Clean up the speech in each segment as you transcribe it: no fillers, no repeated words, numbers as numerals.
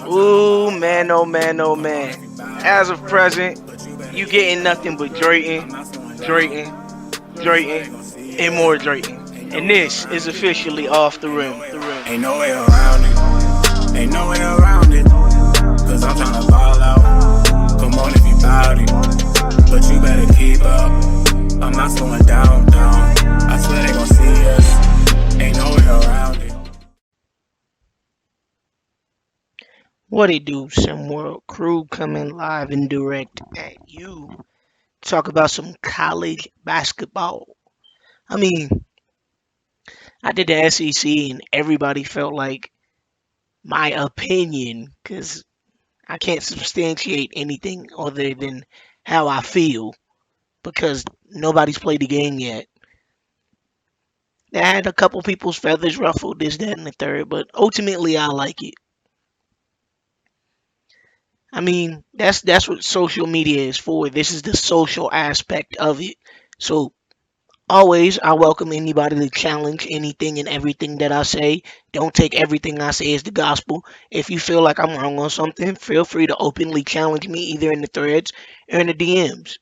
Ooh, man, oh man, oh man. As of present, you getting nothing but Drayton, Drayton, Drayton, and more Drayton. And this is officially off the rim. Ain't no way around it. Ain't no way around it. Cause I'm tryna ball out. Come on if you bout it. But you better keep up. I'm not slowing down. I swear they gon' see us. Ain't no way around it. What it do, some world crew coming live and direct at you. Talk about some college basketball. I mean, I did the SEC and everybody felt like my opinion, because I can't substantiate anything other than how I feel, because nobody's played the game yet. I had a couple people's feathers ruffled, this, that, and the third, but ultimately I like it. I mean, that's what social media is for. This is the social aspect of it. So always, I welcome anybody to challenge anything and everything that I say. Don't take everything I say as the gospel. If you feel like I'm wrong on something, feel free to openly challenge me either in the threads or in the DMs.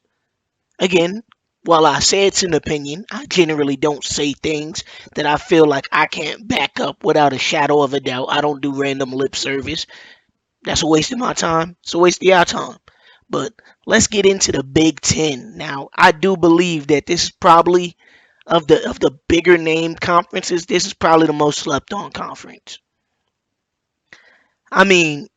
Again, while I say it's an opinion, I generally don't say things that I feel like I can't back up without a shadow of a doubt. I don't do random lip service. That's a waste of my time. It's a waste of your time. But let's get into the Big Ten. Now, I do believe that this is probably of the bigger name conferences, this is probably the most slept on conference. I mean,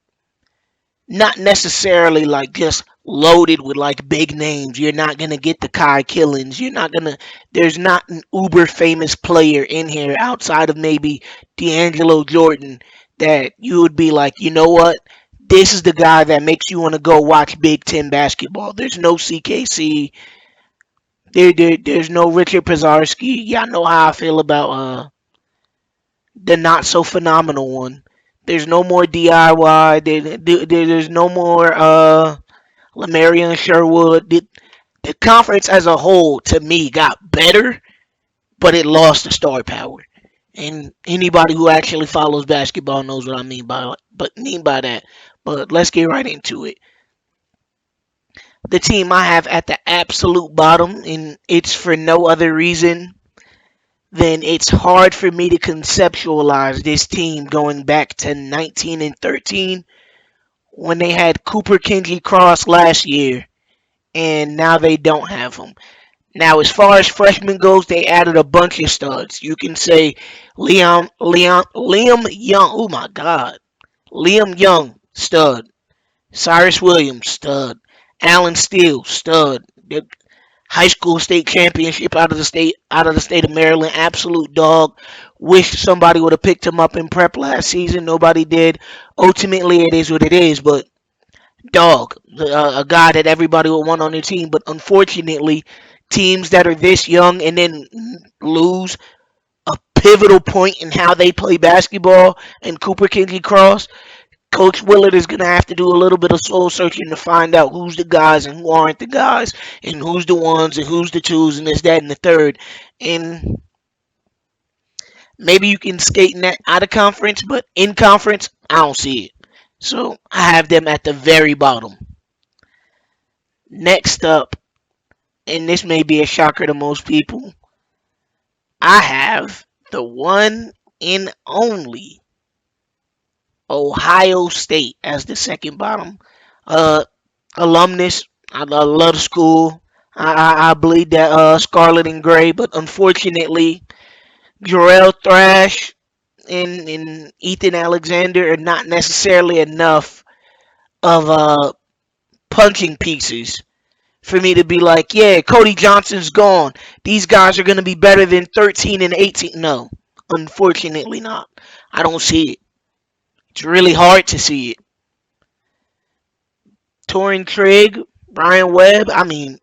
not necessarily like just loaded with like big names. You're not gonna get the Kai Killings. You're not gonna. There's not an uber famous player in here outside of maybe D'Angelo Jordan that you would be like, you know what? This is the guy that makes you want to go watch Big Ten basketball. There's no CKC. There's no Richard Pizarski. Y'all know how I feel about the not so phenomenal one. There's no more DIY. There's no more Lamarion Sherwood. The conference as a whole, to me, got better, but it lost the star power. And anybody who actually follows basketball knows what I mean by that. But let's get right into it. The team I have at the absolute bottom, and it's for no other reason than it's hard for me to conceptualize this team going back to 19 and 13 when they had Cooper Kenji Cross last year, and now they don't have him. Now, as far as freshmen goes, they added a bunch of studs. You can say Liam Young. Oh my God, Liam Young, stud. Cyrus Williams, stud. Allen Steele, stud. The high school state championship out of the state of Maryland, absolute dog. Wish somebody would have picked him up in prep last season. Nobody did. Ultimately, it is what it is. But dog, a guy that everybody would want on their team. But unfortunately, teams that are this young and then lose a pivotal point in how they play basketball and Cooper Kingy Cross, Coach Willard is going to have to do a little bit of soul searching to find out who's the guys and who aren't the guys, and who's the ones and who's the twos, and this, that, and the third. And maybe you can skate in that out of conference, but in conference, I don't see it. So I have them at the very bottom. Next up, and this may be a shocker to most people, I have the one and only Ohio State as the second bottom. Uh, Alumnus, I love the school. I bleed that scarlet and gray, but unfortunately, Jarrell Thrash and Ethan Alexander are not necessarily enough of punching pieces for me to be like, yeah, Cody Johnson's gone. These guys are going to be better than 13 and 18. No, unfortunately not. I don't see it. It's really hard to see it. Torrin Trigg, Brian Webb. I mean,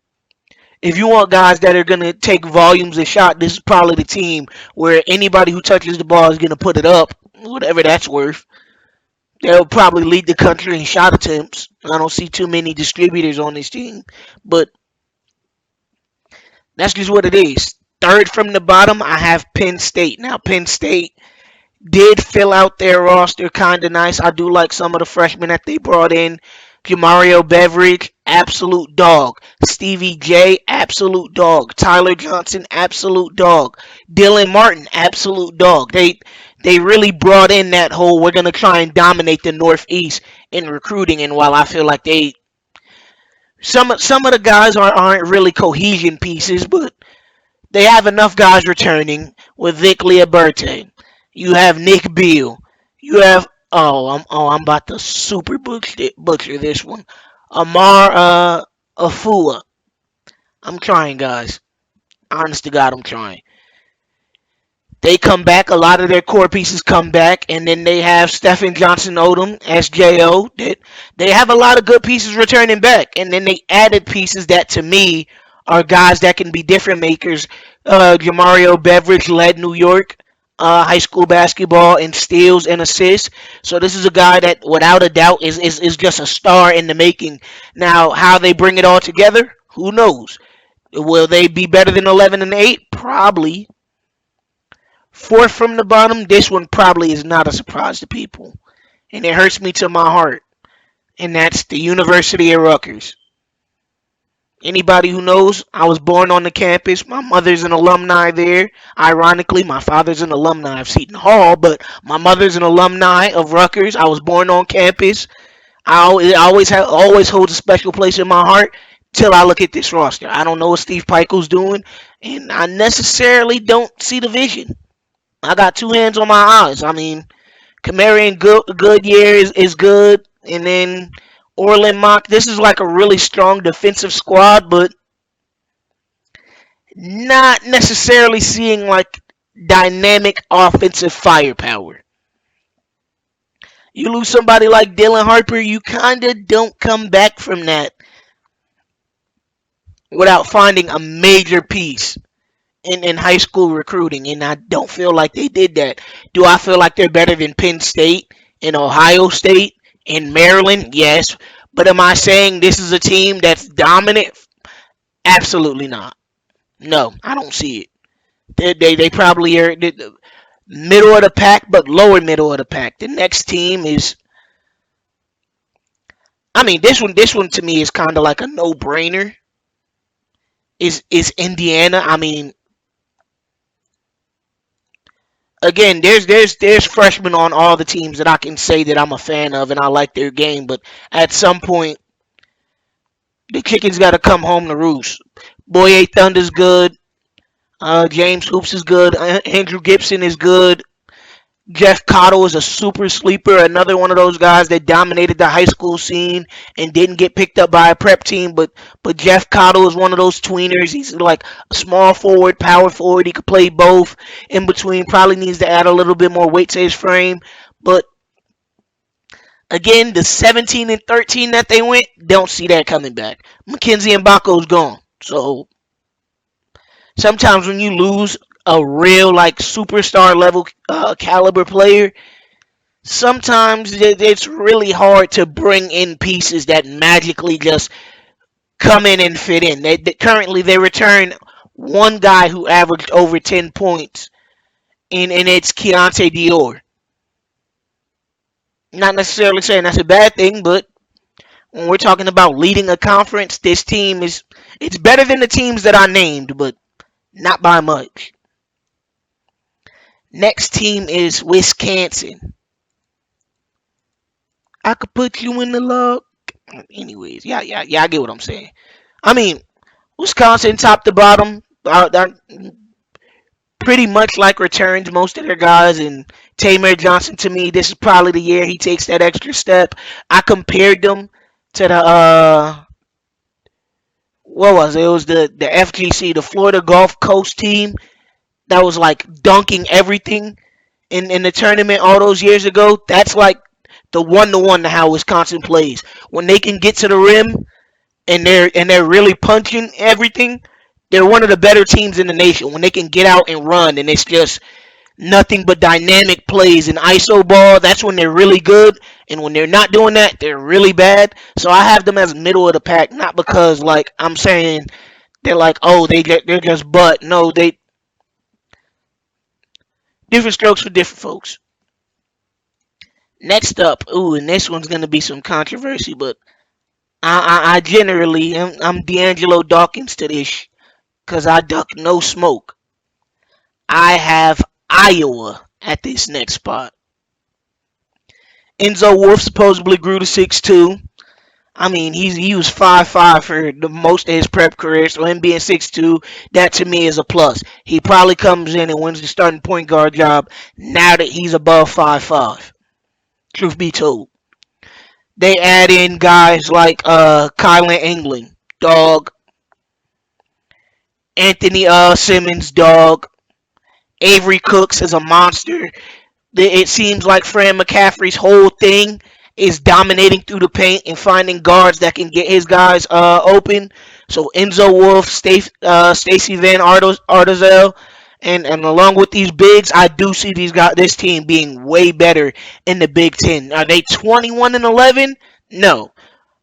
if you want guys that are going to take volumes of shot, this is probably the team where anybody who touches the ball is going to put it up, whatever that's worth. They'll probably lead the country in shot attempts. I don't see too many distributors on this team, but that's just what it is. Third from the bottom, I have Penn State. Now, Penn State did fill out their roster kind of nice. I do like some of the freshmen that they brought in. Jamario Beveridge, absolute dog. Stevie J, absolute dog. Tyler Johnson, absolute dog. Dylan Martin, absolute dog. They really brought in that whole we're gonna try and dominate the Northeast in recruiting. And while I feel like they some of the guys aren't really cohesion pieces, but they have enough guys returning with Vic Liaberte. You have Nick Beal. You have I'm about to super butcher this one. Amar Afua. I'm trying, guys. Honest to God, I'm trying. They come back. A lot of their core pieces come back, and then they have Stephen Johnson Odom, SJO. They have a lot of good pieces returning back, and then they added pieces that to me are guys that can be different makers. Jamario Beveridge led New York high school basketball in steals and assists. So this is a guy that, without a doubt, is just a star in the making. Now, how they bring it all together, who knows? Will they be better than 11 and 8? Probably. Fourth from the bottom, this one probably is not a surprise to people. And it hurts me to my heart. And that's the University of Rutgers. Anybody who knows, I was born on the campus. My mother's an alumni there. Ironically, my father's an alumni of Seton Hall, but my mother's an alumni of Rutgers. I was born on campus. It always holds a special place in my heart till I look at this roster. I don't know what Steve Pikiell's doing, and I necessarily don't see the vision. I got two hands on my eyes. I mean, Kamarian Goodyear is good, and then Orlin Mock. This is like a really strong defensive squad, but not necessarily seeing like dynamic offensive firepower. You lose somebody like Dylan Harper, you kind of don't come back from that without finding a major piece in high school recruiting, and I don't feel like they did that. Do I feel like they're better than Penn State and Ohio State and Maryland? Yes. But am I saying this is a team that's dominant? Absolutely not. No, I don't see it. They probably are the middle of the pack, but lower middle of the pack. The next team is, I mean, this one to me is kind of like a no brainer. Is Indiana? I mean, again, there's freshmen on all the teams that I can say that I'm a fan of and I like their game, but at some point the chicken's got to come home to roost. Boye Thunder's good. James Hoops is good. Andrew Gibson is good. Jeff Cottle is a super sleeper, another one of those guys that dominated the high school scene and didn't get picked up by a prep team. But Jeff Cottle is one of those tweeners. He's like a small forward, power forward. He could play both in between. Probably needs to add a little bit more weight to his frame. But again, the 17 and 13 that they went, don't see that coming back. Mackenzie Mbako's gone. So sometimes when you lose a real like superstar level caliber player, sometimes it's really hard to bring in pieces that magically just come in and fit in. Currently they return one guy who averaged over 10 points, and it's Keontae Dior. Not necessarily saying that's a bad thing, but when we're talking about leading a conference, this team it's better than the teams that I named, but not by much. Next team is Wisconsin. I could put you in the log. Anyways, yeah, I get what I'm saying. I mean, Wisconsin, top to bottom, are pretty much like returns most of their guys. And Taymir Johnson, to me, this is probably the year he takes that extra step. I compared them to the what was it? It was the FGC, the Florida Gulf Coast team that was like dunking everything in the tournament all those years ago. That's like the one to one to how Wisconsin plays. When they can get to the rim and they're really punching everything, they're one of the better teams in the nation. When they can get out and run and it's just nothing but dynamic plays and ISO ball, that's when they're really good. And when they're not doing that, they're really bad. So I have them as middle of the pack, not because like I'm saying they're like, oh, they're just butt. No, they different strokes for different folks. Next up, ooh, and this one's gonna be some controversy, but I generally I'm D'Angelo Dawkins to this because I duck no smoke. I have Iowa at this next spot. Enzo Wolf supposedly grew to 6'2". I mean, he was 5'5" for the most of his prep career, so him being 6'2", that to me is a plus. He probably comes in and wins the starting point guard job now that he's above 5'5". Truth be told. They add in guys like Kylan England, dog, Anthony Simmons, dog. Avery Cooks is a monster. It seems like Fran McCaffrey's whole thing is dominating through the paint and finding guards that can get his guys open. So Enzo Wolf, Stacey Van Artazell, and along with these bigs, I do see this team being way better in the Big Ten. Are they 21-11? No.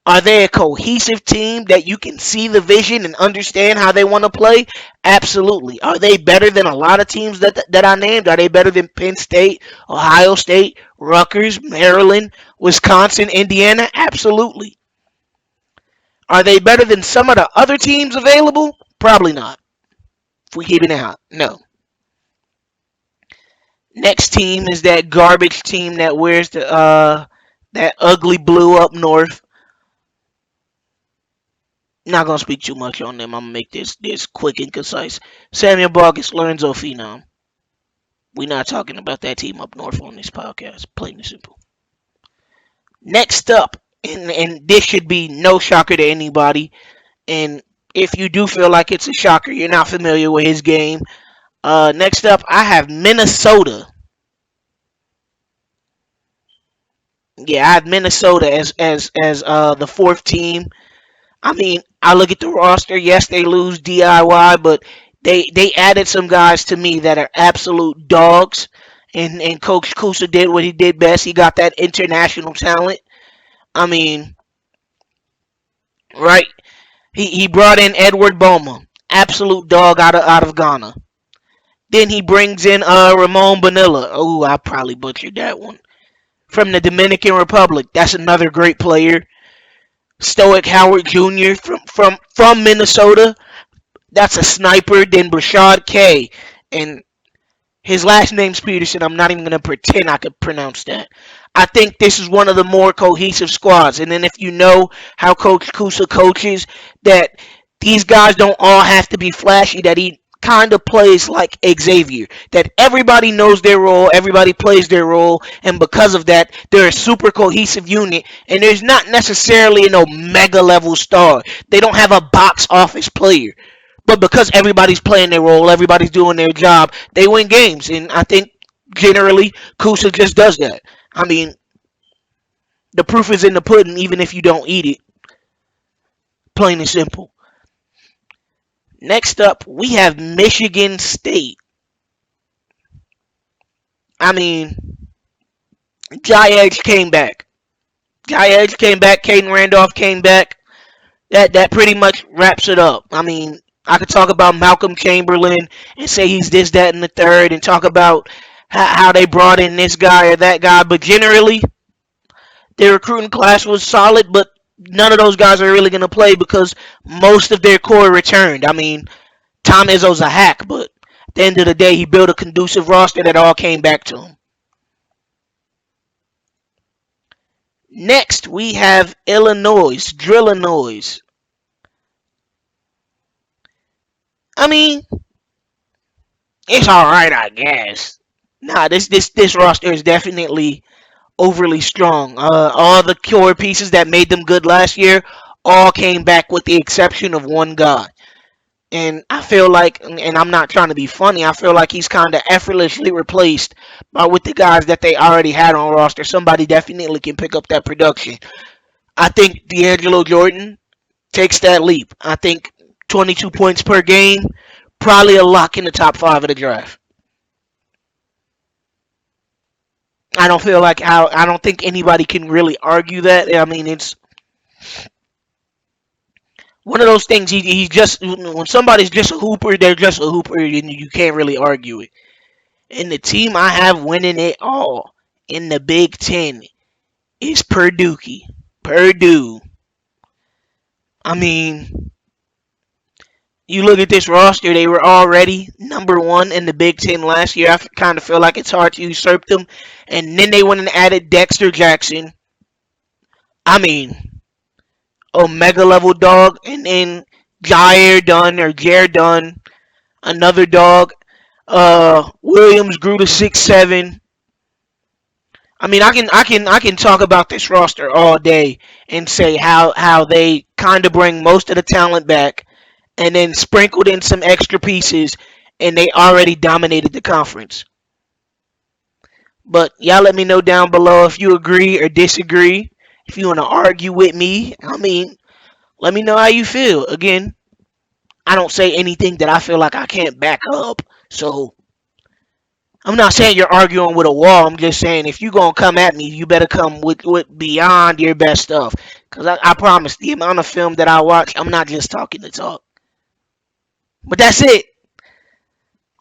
Are they a cohesive team that you can see the vision and understand how they want to play? Absolutely. Are they better than a lot of teams that I named? Are they better than Penn State, Ohio State, Rutgers, Maryland, Wisconsin, Indiana? Absolutely. Are they better than some of the other teams available? Probably not. If we keep it out, no. Next team is that garbage team that wears the that ugly blue up north. Not gonna speak too much on them. I'm gonna make this quick and concise. Samuel Bargis, Lorenzo Phenom. We're not talking about that team up north on this podcast. Plain and simple. Next up, and this should be no shocker to anybody. And if you do feel like it's a shocker, you're not familiar with his game. Next up, I have Minnesota. Yeah, I have Minnesota as the fourth team. I mean, I look at the roster. Yes, they lose DIY, but they added some guys to me that are absolute dogs. And Coach Kusa did what he did best. He got that international talent. I mean, right? He brought in Edward Boma, absolute dog out of Ghana. Then he brings in Ramon Bonilla. Oh, I probably butchered that one. From the Dominican Republic. That's another great player. Stoic Howard Jr. from Minnesota. That's a sniper. Then Brashad K. And his last name's Peterson. I'm not even going to pretend I could pronounce that. I think this is one of the more cohesive squads. And then if you know how Coach Kusa coaches, that these guys don't all have to be flashy, that he kind of plays like Xavier. That everybody knows their role, everybody plays their role, and because of that, they're a super cohesive unit, and there's not necessarily no mega level star. They don't have a box office player. But because everybody's playing their role, everybody's doing their job, they win games. And I think generally Kusa just does that. I mean, the proof is in the pudding, even if you don't eat it. Plain and simple. Next up, we have Michigan State. I mean, Jai Edge came back. Jai Edge came back. Caden Randolph came back. That pretty much wraps it up. I mean, I could talk about Malcolm Chamberlain and say he's this, that, and the third, and talk about how they brought in this guy or that guy. But generally, their recruiting class was solid, but none of those guys are really going to play because most of their core returned. I mean, Tom Izzo's a hack, but at the end of the day, he built a conducive roster that all came back to him. Next, we have Illinois, Drillinois. I mean, it's all right, I guess. Nah, this roster is definitely overly strong. All the core pieces that made them good last year all came back with the exception of one guy. And I feel like, and I'm not trying to be funny, I feel like he's kind of effortlessly replaced with the guys that they already had on roster. Somebody definitely can pick up that production. I think D'Angelo Jordan takes that leap. I think 22 points per game, probably a lock in the top 5 of the draft. I don't think anybody can really argue that. I mean, it's one of those things. He just, when somebody's just a hooper, they're just a hooper, and you can't really argue it. And the team I have winning it all in the Big Ten is Purdue. Purdue. I mean, you look at this roster, they were already number one in the Big Ten last year. I kind of feel like it's hard to usurp them. And then they went and added Dexter Jackson. I mean, Omega level dog. And then Jair Dunn, another dog. Williams grew to 6'7". I mean, I can talk about this roster all day and say how they kind of bring most of the talent back and then sprinkled in some extra pieces, and they already dominated the conference. But y'all let me know down below if you agree or disagree. If you want to argue with me, I mean, let me know how you feel. Again, I don't say anything that I feel like I can't back up. So I'm not saying you're arguing with a wall. I'm just saying if you're going to come at me, you better come with beyond your best stuff. Because I promise, the amount of film that I watch, I'm not just talking to talk. But that's it.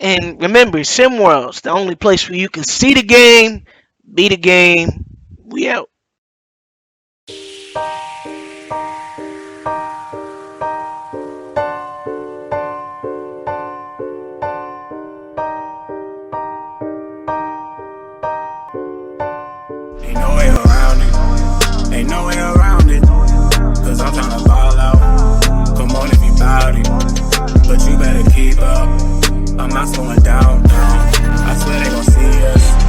And remember, SimWorld's the only place where you can see the game, be the game. We out. Ain't no way around it. Ain't no way around it. Cause I'm tryna ball out. Come on if you bout it. But you better keep up. I'm not slowing down. I swear they gon' see us.